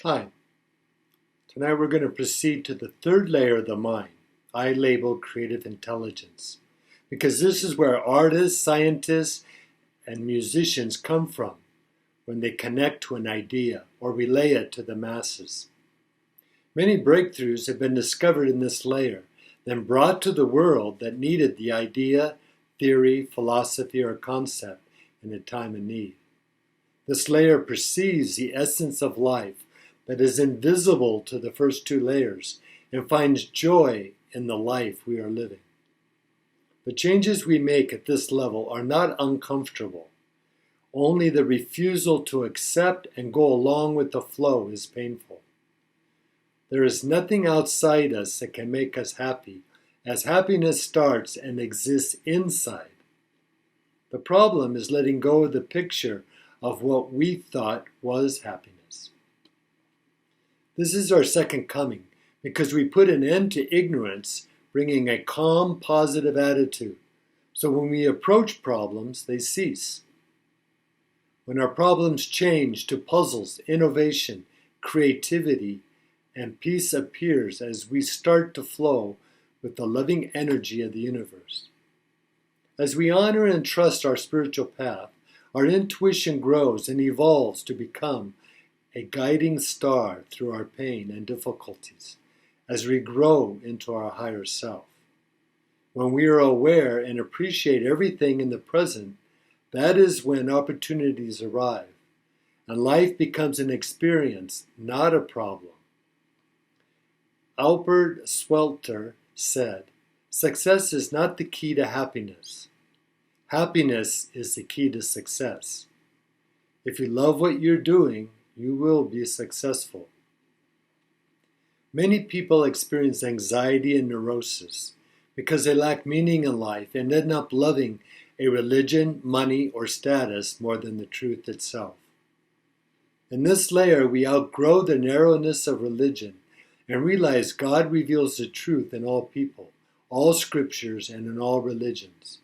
Hi, tonight we're going to proceed to the third layer of the mind, I label creative intelligence, because this is where artists, scientists, and musicians come from when they connect to an idea or relay it to the masses. Many breakthroughs have been discovered in this layer, then brought to the world that needed the idea, theory, philosophy, or concept in a time of need. This layer perceives the essence of life that is invisible to the first two layers and finds joy in the life we are living. The changes we make at this level are not uncomfortable. Only the refusal to accept and go along with the flow is painful. There is nothing outside us that can make us happy, as happiness starts and exists inside. The problem is letting go of the picture of what we thought was happiness. This is our second coming because we put an end to ignorance, bringing a calm, positive attitude. So when we approach problems, they cease. When our problems change to puzzles, innovation, creativity, and peace appears as we start to flow with the loving energy of the universe. As we honor and trust our spiritual path, our intuition grows and evolves to become a guiding star through our pain and difficulties as we grow into our higher self. When we are aware and appreciate everything in the present, that is when opportunities arrive, and life becomes an experience, not a problem. Albert Schweitzer said, "Success is not the key to happiness. Happiness is the key to success. If you love what you're doing, you will be successful." Many people experience anxiety and neurosis because they lack meaning in life and end up loving a religion, money, or status more than the truth itself. In this layer, we outgrow the narrowness of religion and realize God reveals the truth in all people, all scriptures, and in all religions.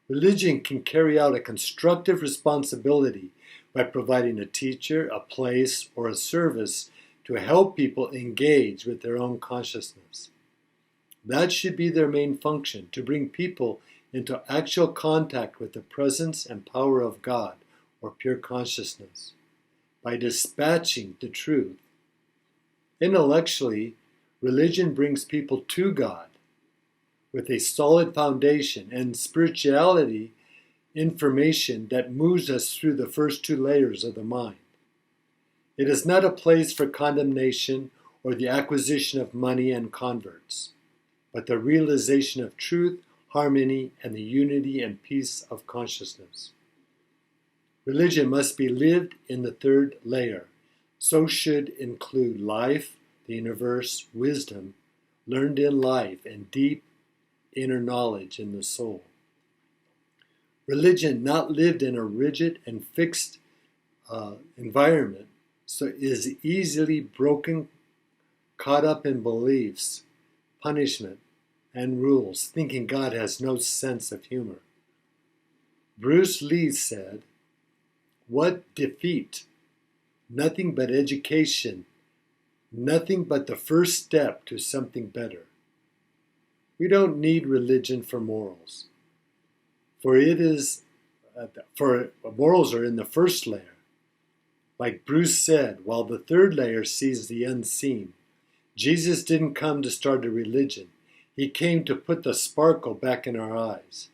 Religion can carry out a constructive responsibility by providing a teacher, a place, or a service to help people engage with their own consciousness. That should be their main function, to bring people into actual contact with the presence and power of God, or pure consciousness, by dispatching the truth. Intellectually, religion brings people to God with a solid foundation, and spirituality information that moves us through the first two layers of the mind. It is not a place for condemnation or the acquisition of money and converts, but the realization of truth, harmony, and the unity and peace of consciousness. Religion must be lived in the third layer, so should include life, the universe, wisdom, learned in life, and deep inner knowledge in the soul. Religion not lived in a rigid and fixed environment so is easily broken, caught up in beliefs, punishment, and rules, thinking God has no sense of humor. Bruce Lee said, "What defeat? Nothing but education, nothing but the first step to something better." We don't need religion for morals. For morals are in the first layer. Like Bruce said, while the third layer sees the unseen, Jesus didn't come to start a religion. He came to put the sparkle back in our eyes.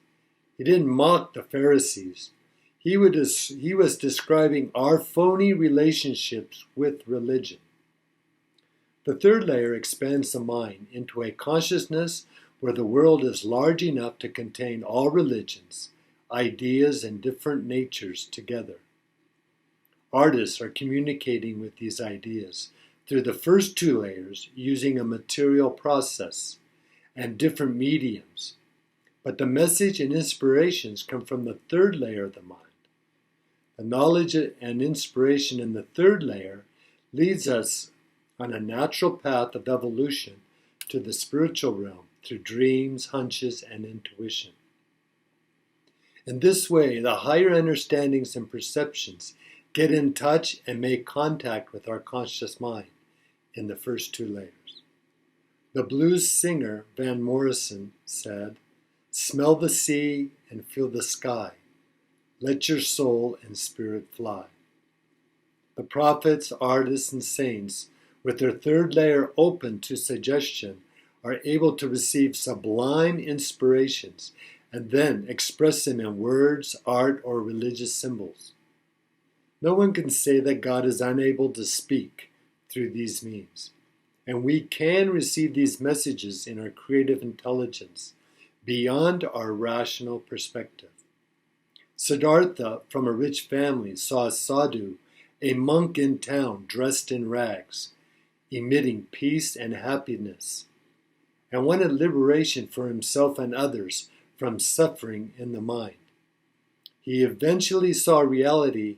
He didn't mock the Pharisees. He was describing our phony relationships with religion. The third layer expands the mind into a consciousness where the world is large enough to contain all religions, ideas, and different natures together. Artists are communicating with these ideas through the first two layers using a material process and different mediums. But the message and inspirations come from the third layer of the mind. The knowledge and inspiration in the third layer leads us on a natural path of evolution to the spiritual realm through dreams, hunches, and intuition. In this way, the higher understandings and perceptions get in touch and make contact with our conscious mind in the first two layers. The blues singer Van Morrison said, "Smell the sea and feel the sky. Let your soul and spirit fly." The prophets, artists, and saints, with their third layer open to suggestion, are able to receive sublime inspirations and then express them in words, art, or religious symbols. No one can say that God is unable to speak through these means, and we can receive these messages in our creative intelligence beyond our rational perspective. Siddhartha, from a rich family, saw a sadhu, a monk in town dressed in rags, emitting peace and happiness, and wanted liberation for himself and others from suffering in the mind. He eventually saw reality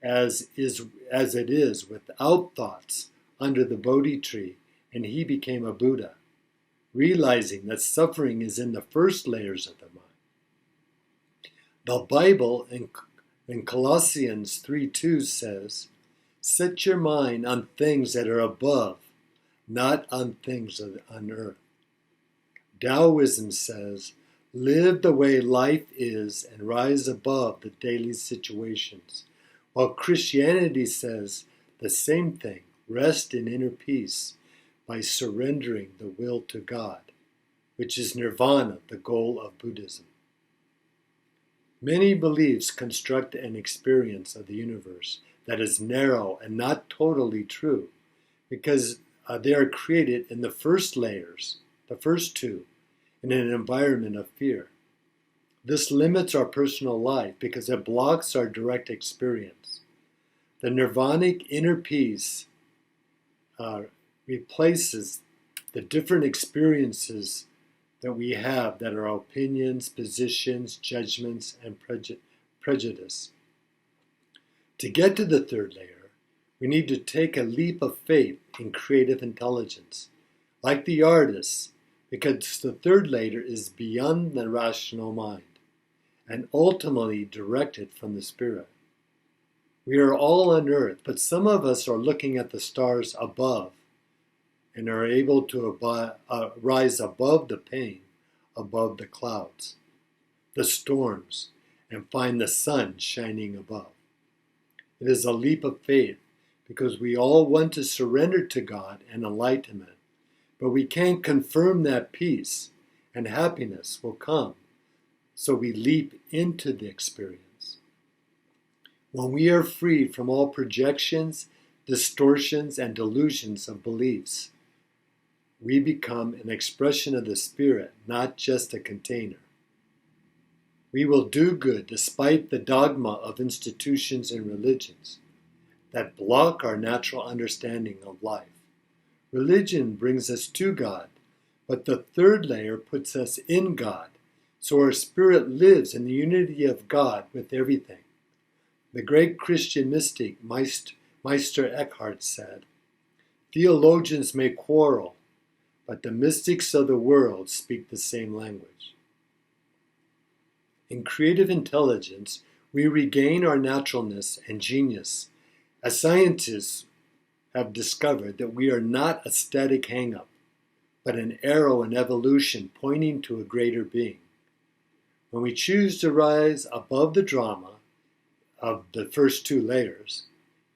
as it is without thoughts under the Bodhi tree, and he became a Buddha, realizing that suffering is in the first layers of the mind. The Bible in Colossians 3:2 says, "Set your mind on things that are above, not on things on earth." Taoism says, "Live the way life is and rise above the daily situations," while Christianity says the same thing, rest in inner peace by surrendering the will to God, which is nirvana, the goal of Buddhism. Many beliefs construct an experience of the universe that is narrow and not totally true, because they are created in the first layers, the first two, in an environment of fear. This limits our personal life because it blocks our direct experience. The nirvanic inner peace replaces the different experiences that we have that are opinions, positions, judgments, and prejudice. To get to the third layer, we need to take a leap of faith in creative intelligence, like the artists, because the third layer is beyond the rational mind and ultimately directed from the spirit. We are all on earth, but some of us are looking at the stars above and are able to rise above the pain, above the clouds, the storms, and find the sun shining above. It is a leap of faith because we all want to surrender to God and enlightenment, but we can't confirm that peace and happiness will come, so we leap into the experience. When we are free from all projections, distortions, and delusions of beliefs, we become an expression of the Spirit, not just a container. We will do good despite the dogma of institutions and religions that block our natural understanding of life. Religion brings us to God, but the third layer puts us in God, so our spirit lives in the unity of God with everything. The great Christian mystic Meister Eckhart said, "Theologians may quarrel, but the mystics of the world speak the same language." In creative intelligence, we regain our naturalness and genius, as scientists have discovered that we are not a static hang-up, but an arrow in evolution pointing to a greater being. When we choose to rise above the drama of the first two layers,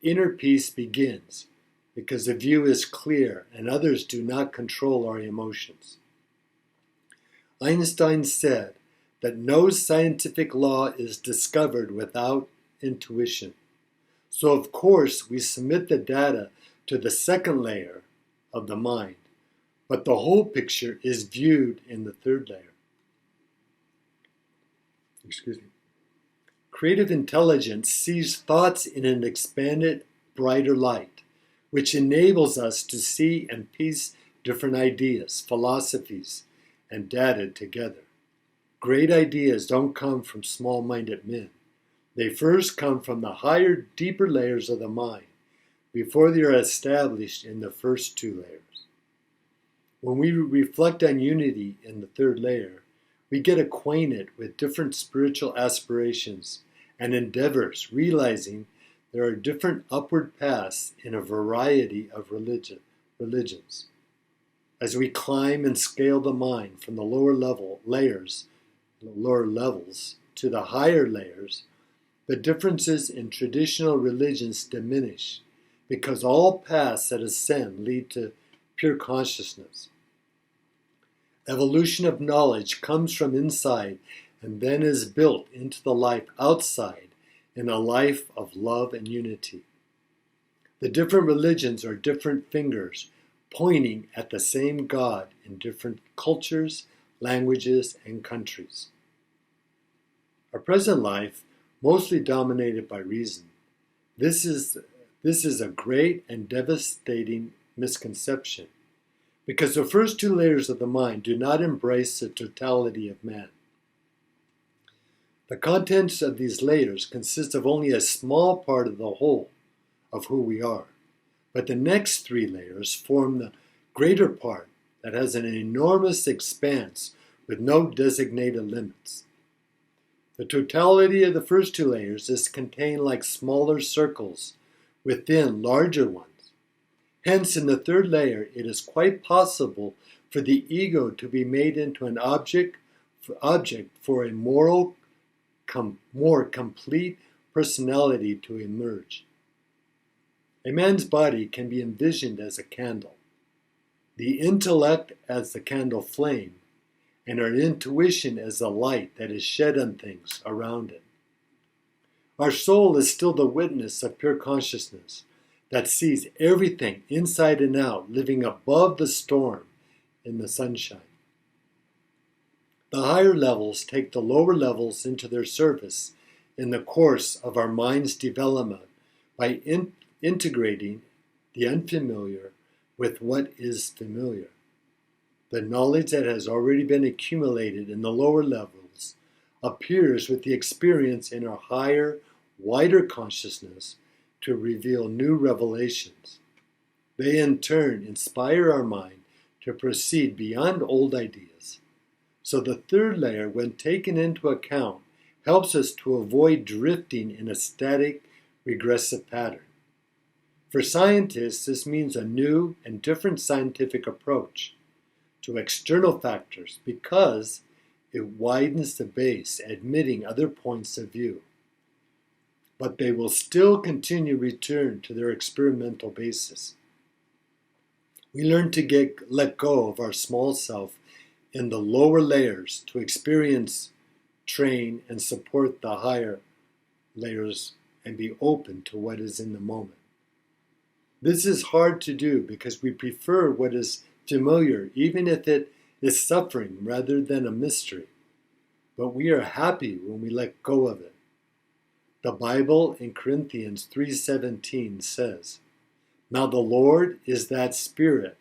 inner peace begins, because the view is clear and others do not control our emotions. Einstein said that no scientific law is discovered without intuition. So of course we submit the data to the second layer of the mind, but the whole picture is viewed in the third layer. Creative intelligence sees thoughts in an expanded, brighter light, which enables us to see and piece different ideas, philosophies, and data together. Great ideas don't come from small-minded men. They first come from the higher, deeper layers of the mind before they are established in the first two layers. When we reflect on unity in the third layer, we get acquainted with different spiritual aspirations and endeavors, realizing there are different upward paths in a variety of religions. As we climb and scale the mind from the lower levels to the higher layers, the differences in traditional religions diminish because all paths that ascend lead to pure consciousness. Evolution of knowledge comes from inside and then is built into the life outside in a life of love and unity. The different religions are different fingers pointing at the same God in different cultures, languages, and countries. Our present life, mostly dominated by reason, this is a great and devastating misconception, because the first two layers of the mind do not embrace the totality of man. The contents of these layers consist of only a small part of the whole of who we are, but the next three layers form the greater part that has an enormous expanse with no designated limits. The totality of the first two layers is contained like smaller circles within larger ones. Hence, in the third layer, it is quite possible for the ego to be made into an object for a more complete personality to emerge. A man's body can be envisioned as a candle, the intellect as the candle flame, and our intuition as the light that is shed on things around it. Our soul is still the witness of pure consciousness that sees everything inside and out, living above the storm in the sunshine. The higher levels take the lower levels into their service in the course of our mind's development by integrating the unfamiliar with what is familiar. The knowledge that has already been accumulated in the lower levels appears with the experience in our higher, wider consciousness to reveal new revelations. They in turn inspire our mind to proceed beyond old ideas. So the third layer, when taken into account, helps us to avoid drifting in a static, regressive pattern. For scientists, this means a new and different scientific approach to external factors because it widens the base, admitting other points of view. But they will still continue to return to their experimental basis. We learn to let go of our small self in the lower layers to experience, train, and support the higher layers and be open to what is in the moment. This is hard to do because we prefer what is familiar, even if it is suffering rather than a mystery. But we are happy when we let go of it. The Bible in Corinthians 3:17 says, "Now the Lord is that Spirit,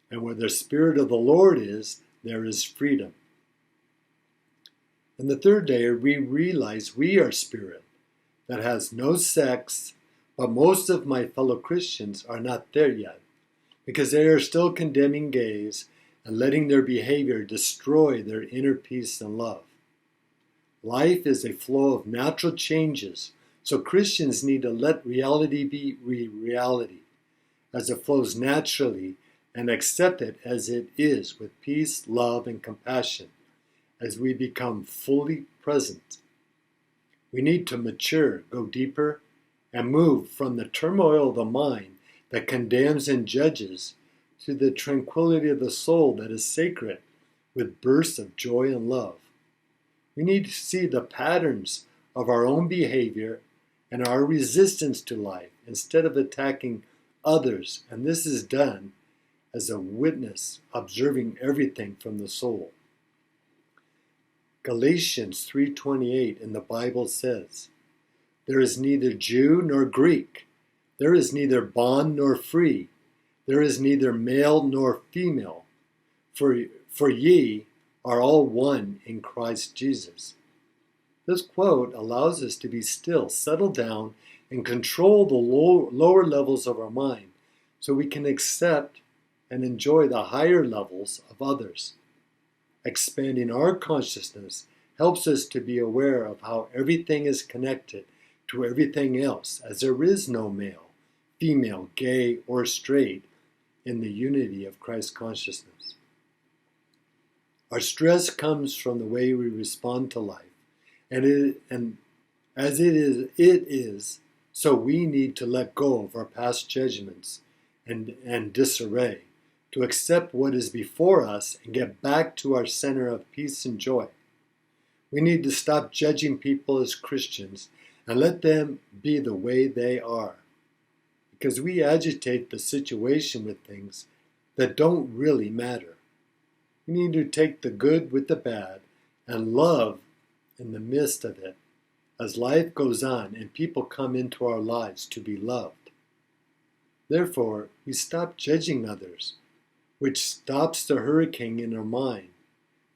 and where the Spirit of the Lord is, there is freedom." In the third layer, we realize we are spirit that has no sex, but most of my fellow Christians are not there yet, because they are still condemning gays and letting their behavior destroy their inner peace and love. Life is a flow of natural changes, so Christians need to let reality be reality, as it flows naturally, and accept it as it is with peace, love, and compassion, as we become fully present. We need to mature, go deeper, and move from the turmoil of the mind that condemns and judges to the tranquility of the soul that is sacred with bursts of joy and love. We need to see the patterns of our own behavior and our resistance to life instead of attacking others, and this is done as a witness observing everything from the soul. Galatians 3:28 in the Bible says, "There is neither Jew nor Greek, there is neither bond nor free, there is neither male nor female, for ye are all one in Christ Jesus." This quote allows us to be still, settle down, and control the lower levels of our mind so we can accept and enjoy the higher levels of others. Expanding our consciousness helps us to be aware of how everything is connected to everything else, as there is no male, female, gay, or straight in the unity of Christ consciousness. Our stress comes from the way we respond to life, and as it is, so we need to let go of our past judgments and disarray, to accept what is before us and get back to our center of peace and joy. We need to stop judging people as Christians and let them be the way they are, because we agitate the situation with things that don't really matter. We need to take the good with the bad and love in the midst of it as life goes on and people come into our lives to be loved. Therefore, we stop judging others, which stops the hurricane in our mind,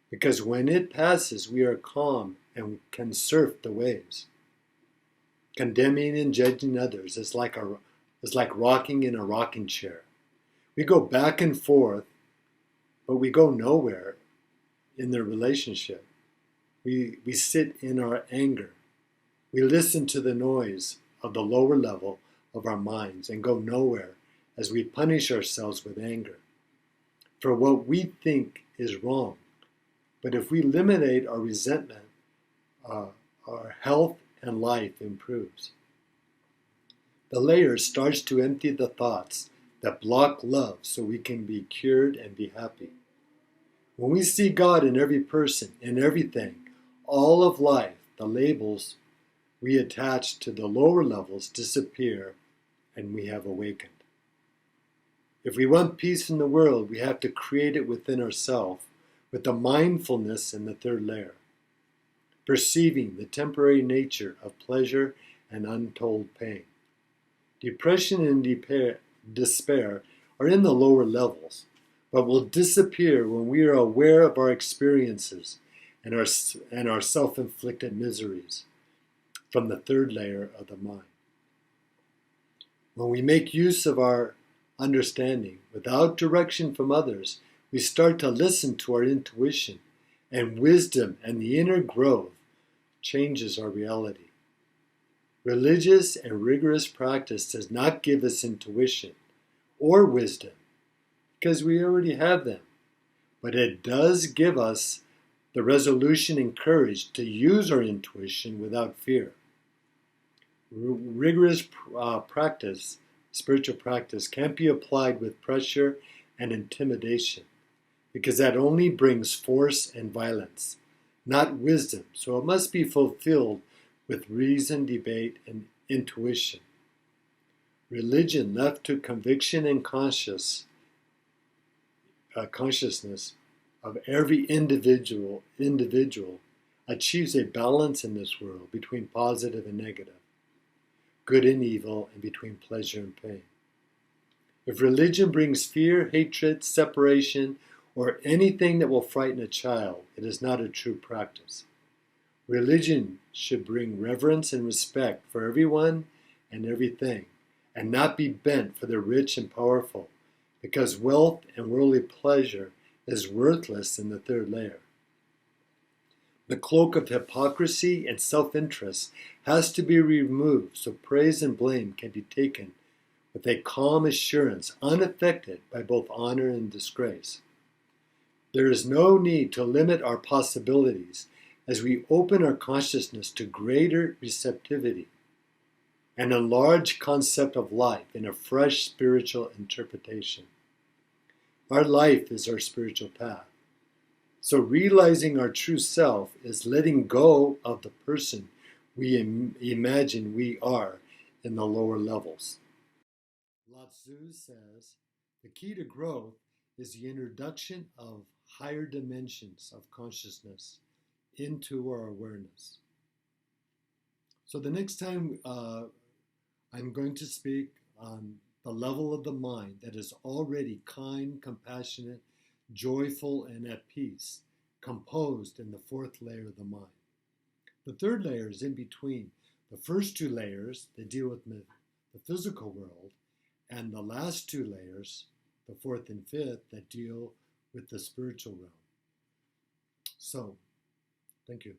because when it passes, we are calm and can surf the waves. Condemning and judging others is like rocking in a rocking chair. We go back and forth, but we go nowhere in the relationship. We sit in our anger. We listen to the noise of the lower level of our minds and go nowhere as we punish ourselves with anger for what we think is wrong. But if we eliminate our resentment, our health and life improves. The layer starts to empty the thoughts that block love so we can be cured and be happy. When we see God in every person, in everything, all of life, the labels we attach to the lower levels disappear and we have awakened. If we want peace in the world, we have to create it within ourselves with the mindfulness in the third layer, perceiving the temporary nature of pleasure and untold pain. Depression and despair are in the lower levels, but will disappear when we are aware of our experiences and our self-inflicted miseries from the third layer of the mind. When we make use of our understanding without direction from others, we start to listen to our intuition, and wisdom and the inner growth changes our reality. Religious and rigorous practice does not give us intuition or wisdom, because we already have them, but it does give us the resolution and courage to use our intuition without fear. Rigorous practice, spiritual practice, can't be applied with pressure and intimidation, because that only brings force and violence, not wisdom. So it must be fulfilled with reason, debate, and intuition. Religion left to conviction and consciousness of every individual achieves a balance in this world between positive and negative, good and evil, and between pleasure and pain. If religion brings fear, hatred, separation, or anything that will frighten a child, it is not a true practice. Religion should bring reverence and respect for everyone and everything, and not be bent for the rich and powerful, because wealth and worldly pleasure is worthless in the third layer. The cloak of hypocrisy and self-interest has to be removed so praise and blame can be taken with a calm assurance, unaffected by both honor and disgrace. There is no need to limit our possibilities as we open our consciousness to greater receptivity and a large concept of life in a fresh spiritual interpretation. Our life is our spiritual path. So realizing our true self is letting go of the person we imagine we are in the lower levels. Lao Tzu says, the key to growth is the introduction of higher dimensions of consciousness into our awareness. So the next time I'm going to speak on the level of the mind that is already kind, compassionate, joyful, and at peace, composed in the fourth layer of the mind. The third layer is in between the first two layers that deal with the physical world, and the last two layers, the fourth and fifth, that deal with the spiritual realm. So, thank you.